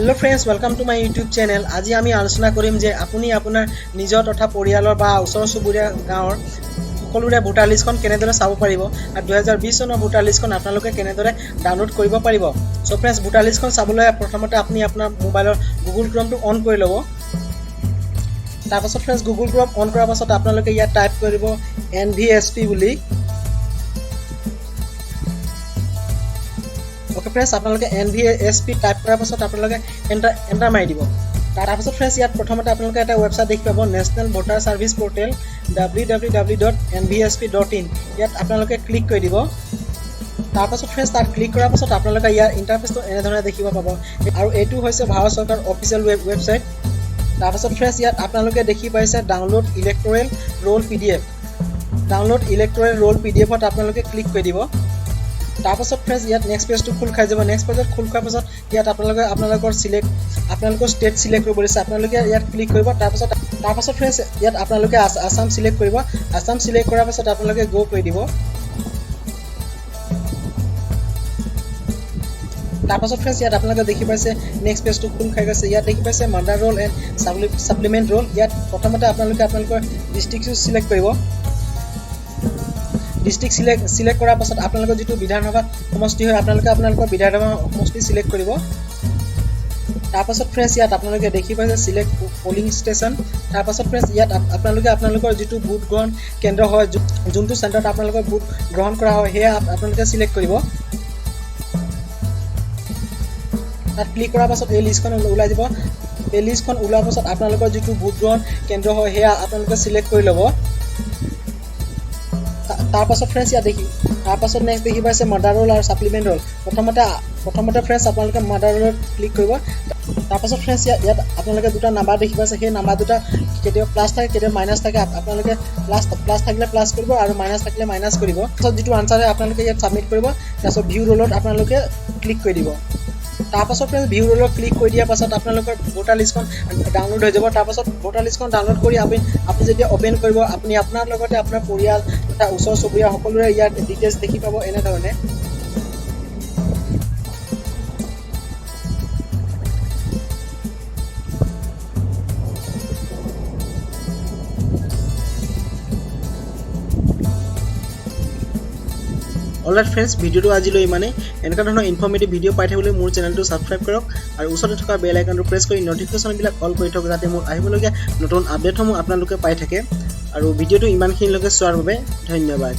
Hello friends, welcome to my YouTube channel. आज आमी आलोचना करिम जे आपुनी आपुनार निजर तथा परियाলৰ বা ওচৰ চুবুৰীয়া গাঁৱৰ সকলোৰে ভোটাৰ লিষ্টখন কেনেদৰে চাব পাৰিব আৰু 2020 চনৰ ভোটাৰ লিষ্টখন আপোনালোকে কেনেদৰে ডাউনলোড কৰিব পাৰিব। সো ফ্ৰেন্ডস, ভোটাৰ লিষ্টখন চাবলৈ প্ৰথমতে আপুনি আপোনাৰ মোবাইলৰ গুগল ক্ৰোমটো অন কৰি ল'ব। তাৰপাছত ফ্ৰেন্ডস, গুগল ক্ৰোম অন কৰাৰ পাছত আপোনালোকে ইয়াত টাইপ কৰিব NVSP বুলি। ओके फ्रेंड्स, आपनालोके NVSP टाइप करार पाছত आपनालोके एंटार मारि दिबो। तार पाছত फ्रेंड्स यात प्रथमते आपनालोके এটা वेबसाइट देखि पाबो, national voter service portal www.nvsp.in। यात आपनालोके क्लिक কৰি দিব। तार पाছত फ्रेंड्स तार क्लिक কৰাৰ পাছত आपनालोके ইয়াৰ ইন্টাৰফেসটো এনে ধৰণে দেখিব পাবো আৰু এটো হৈছে ভাৰত চৰকাৰ অফিচিয়েল वेबसाइट। तार पाছত फ्रेंड्स यात आपनालोके দেখি পাইছে download electoral roll PDF। Download electoral roll PDF ত आपनालोके क्लिक কৰি দিব। तार पाছত फ्रेंड्स यात नेक्स्ट पेज तो खुल खाइ যাব। नेक्स्ट पेजत खुल खार पाছত यात आपनालोকৰ सिलेक्ट आपनालोকৰ स्टेट सिलेक्ट কৰিব দিছে। आपनालोকে यात क्लिक কৰিব। तार पाছত फ्रेंड्स यात आपनालोके आसाम सिलेक्ट কৰিব। आसाम सिलेक्ट কৰাৰ পাছত आपनालोके गो কৰি দিব। तार पाছত फ्रेंड्स यात आपनालोকে দেখি পাইছে नेक्स्ट पेज तो खुल खाइ গৈছে। यात দেখি পাইছে mother roll and supplement roll. यात প্ৰথমতে आपनालोके আপোনালোকৰ ডিস্ট্ৰিক্ট সিলেক্ট কৰিব। डिस्ट्रिक्ट सिलेक्ट কৰাৰ পাছত আপোনালোকৰ যেটো বিধানসভা সমষ্টি হয় আপোনালোকৰ বিধানসভা সমষ্টি সিলেক্ট কৰিব। তাৰ পাছত ফ্ৰেন্ডস ইয়াত আপোনালোকে দেখি পাইছে সিলেক্ট পোলিং ষ্টেচন। তাৰ পাছত ফ্ৰেন্ডস ইয়াত আপোনালোকৰ যেটো ভোট গ্ৰহণ কেন্দ্ৰ হয়, যোনটো চেণ্টাৰত আপোনালোকৰ ভোট গ্ৰহণ কৰা হয়, হেয়া আপোনালোকে সিলেক্ট কৰিব। তাত ক্লিক কৰাৰ পাছত এই লিষ্টখন ওলাই যাব। এই লিষ্টখন ওলোৱাৰ পাছত আপোনালোকৰ যেটো ভোট গ্ৰহণ কেন্দ্ৰ হয়, হেয়া আপোনালোকে সিলেক্ট কৰি ল'ব। तार पाছত फ्रेंड्स या देखि तार पाছত नेक्स्ट देखि पाइছে মাদাৰ ৰোল আৰু সাপ্লিমেন্ট ৰোল। প্ৰথমতে फ्रेंड्स আপোনালোকে মাদাৰ ৰোলত ক্লিক কৰিব। तार पाছত फ्रेंड्स ইয়াত আপোনালোকে দুটা নাম্বাৰ দেখি পাইছে। সেই নাম্বাৰ দুটা কেতিয়া প্লাস থাকে কেতিয়া মাইনাস থাকে। আপোনালোকে প্লাস থাকিলে প্লাস কৰিব আৰু মাইনাস থাকিলে মাইনাস কৰিব। পাছত যেটো আনসাৰ হয় আপোনালোকে ইয়াত সাবমিট কৰিব। তাৰপিছত ভিউ ৰোলত আপোনালোকে ক্লিক কৰি দিব। तार पाছত फ्रेंड्स ভিউ ৰোলত ক্লিক কৰি দিয়াৰ পাছত আপোনালোকৰ ভোটাৰ লিষ্টখন ডাউনলোড হৈ যাব। তাৰ পাছত ভোটাৰ লিষ্টখন ডাউনলোড কৰি আপুনি যেতিয়া ওপেন কৰিব, আপুনি আপোনাৰ লগতে আপোনাৰ পৰিয়াল তথা ওচৰ চুবুৰীয়া সকলোৰে ইয়াৰ ডিটেইলছ দেখি পাব এনে ধৰণে। অলৰাইট ফ্ৰেন্ডস, ভিডিওটো আজিলৈ ইমানে। এনেকা ধৰণৰ ইনফৰ্মেটিভ ভিডিও পাই থাকিবলৈ মোৰ চেনেলটো সাবস্ক্ৰাইব কৰক আৰু ওচৰতে থকা বেল আইকনটো প্ৰেছ কৰি নটিফিকেশ্যনবিলাক অল কৰি থওক, যাতে মোৰ আহিবলগীয়া নতুন আপডেটসমূহ আপোনালোকে পাই থাকে। আৰু ভিডিওটো ইমানখিনিলৈকে চোৱাৰ বাবে ধন্যবাদ।